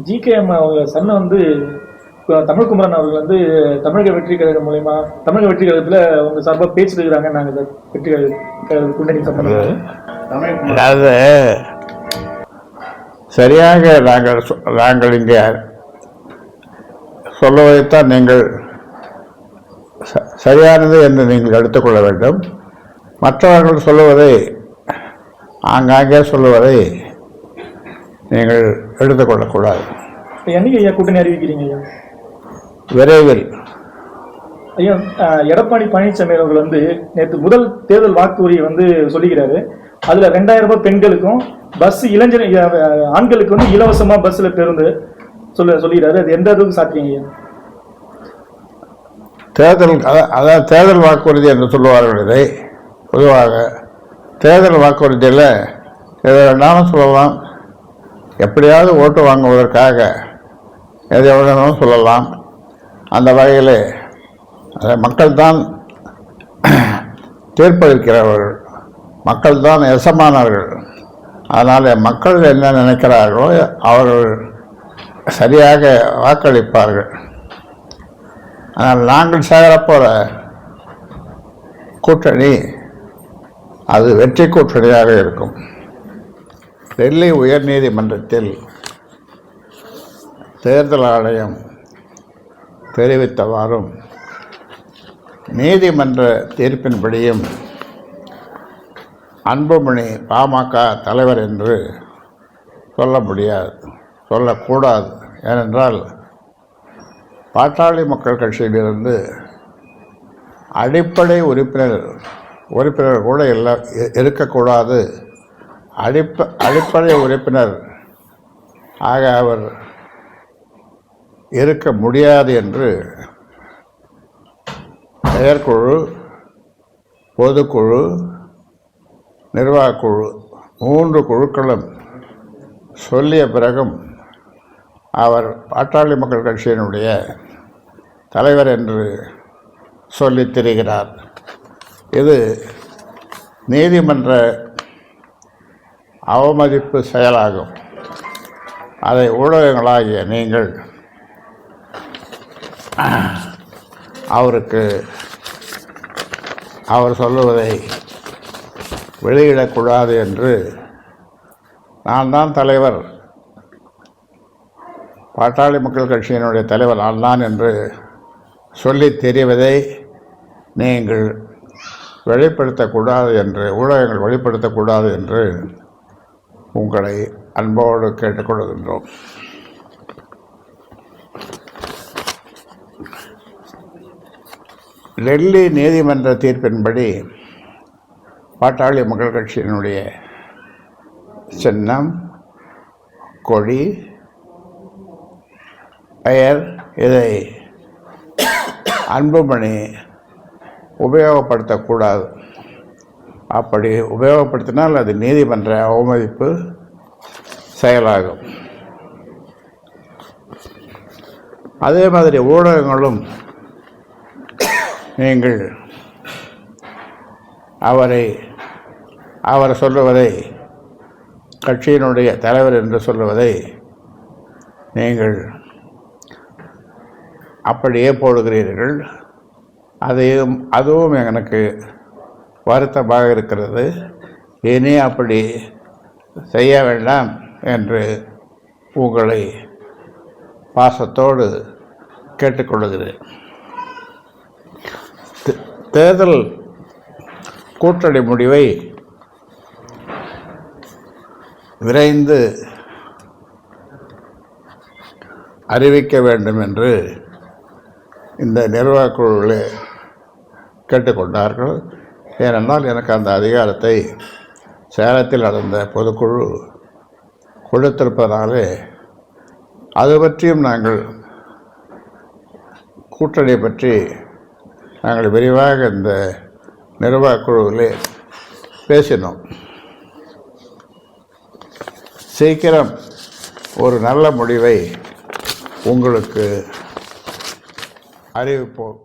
GKM அவங்க சன்னை வந்து தமிழ் குமரன் அவர்கள் வந்து தமிழக வெற்றி கழகம் மூலயமா தமிழக வெற்றி கழகத்தில் அவங்க சார்பாக பேசிட்டு இருக்கிறாங்க. நாங்கள் வெற்றி கழக கூட்டணி சம்பந்தம் அதாவது சரியாக நாங்கள் இங்கே சொல்லுவதைத்தான் நீங்கள் சரியானது என்று நீங்கள் எடுத்துக்கொள்ள வேண்டும். மற்றவர்கள் சொல்லுவதை ஆங்காங்கே சொல்லுவதை நீங்கள் எடுத்துக்கொள்ளக்கூடாது. என்னைக்கு ஐயா கூட்டணி அறிவிக்கிறீங்க ஐயா? விரைவில். ஐயா, எடப்பாடி பழனிசாமி அவர்கள் வந்து நேற்று முதல் தேர்தல் வாக்குறுதியை வந்து சொல்லிக்கிறாரு. அதுல 2000 ரூபாய் பெண்களுக்கும் பஸ் இளைஞர் ஆண்களுக்கு வந்து இலவசமா பஸ்ல பேருந்து சொல்லிக்கிறாரு. அது எந்த அளவுக்கு சாத்தியம் ஐயா? அதாவது தேர்தல் வாக்குறுதி என்று சொல்லுவார்கள். இதை பொதுவாக தேர்தல் வாக்குறுதியில் எதை வேணாலும் சொல்லலாம். எப்படியாவது ஓட்டு வாங்குவதற்காக எதை வேணாலும் சொல்லலாம். அந்த வகையில் மக்கள் தான் தீர்ப்பளிக்கிறவர்கள், மக்கள் தான் எசமானவர்கள். அதனால் மக்கள் என்ன நினைக்கிறார்களோ அவர்கள் சரியாக வாக்களிப்பார்கள். ஆனால் நாங்கள் சேரப்போகிற கூட்டணி அது வெற்றி கூட்டணியாக இருக்கும். டெல்லி உயர்நீதிமன்றத்தில் தேர்தல் ஆணையம் தெரிவித்தவாறும் நீதிமன்ற தீர்ப்பின்படியும் அன்புமணி பாமக தலைவர் என்று சொல்ல முடியாது, சொல்லக்கூடாது. ஏனென்றால் பாட்டாளி மக்கள் கட்சியிலிருந்து அடிப்படை உறுப்பினர் கூட இருக்கக்கூடாது. அடிப்படை உறுப்பினர் ஆக அவர் இருக்க முடியாது என்று செயற்குழு, பொதுக்குழு, நிர்வாகக்குழு 3 குழுக்களும் சொல்லிய பிறகும் அவர் பாட்டாளி மக்கள் கட்சியினுடைய தலைவர் என்று சொல்லித் திரிகிறார். இது நீதிமன்ற அவமதிப்பு செயலாகும். அதை ஊடகங்களாகிய நீங்கள் அவர் சொல்லுவதை வெளியிடக்கூடாது என்று, நான் தான் தலைவர், பாட்டாளி மக்கள் கட்சியினுடைய தலைவர் நான் தான் என்று சொல்லித் தெரிவதை நீங்கள் வெளிப்படுத்தக்கூடாது என்று, ஊடகங்கள் வெளிப்படுத்தக்கூடாது என்று உங்களை அன்போடு கேட்டுக்கொள்கின்றோம். டெல்லி நீதிமன்ற தீர்ப்பின்படி பாட்டாளி மக்கள் கட்சியினுடைய சின்னம், கொடி, பெயர் இதை அன்புமணி உபயோகப்படுத்தக்கூடாது. அப்படி உபயோகப்படுத்தினால் அது நீதிமன்ற அவமதிப்பு செயலாகும். அதே மாதிரி ஊடகங்களும் நீங்கள் அவர் சொல்லுவதை, கட்சியினுடைய தலைவர் என்று சொல்லுவதை நீங்கள் அப்படியே போடுகிறீர்கள். அதுவும் எனக்கு வருத்தமாக இருக்கிறது. இனி அப்படி செய்ய வேண்டாம் என்று உங்களை பாசத்தோடு கேட்டுக்கொள்கிறேன். தேர்தல் கூட்டணி முடிவை விரைந்து அறிவிக்க வேண்டும் என்று இந்த நிர்வாகக்குழுவில் கேட்டுக்கொண்டார்கள். ஏனென்றால் எனக்கு அந்த அதிகாரத்தை சேலத்தில் நடந்த பொதுக்குழு கொடுத்திருப்பதாலே அது பற்றியும் நாங்கள் கூட்டணி பற்றி நாங்கள் விரிவாக இந்த நிர்வாகக்குழுவிலே பேசினோம். சீக்கிரம் ஒரு நல்ல முடிவை உங்களுக்கு அறிவிப்போம்.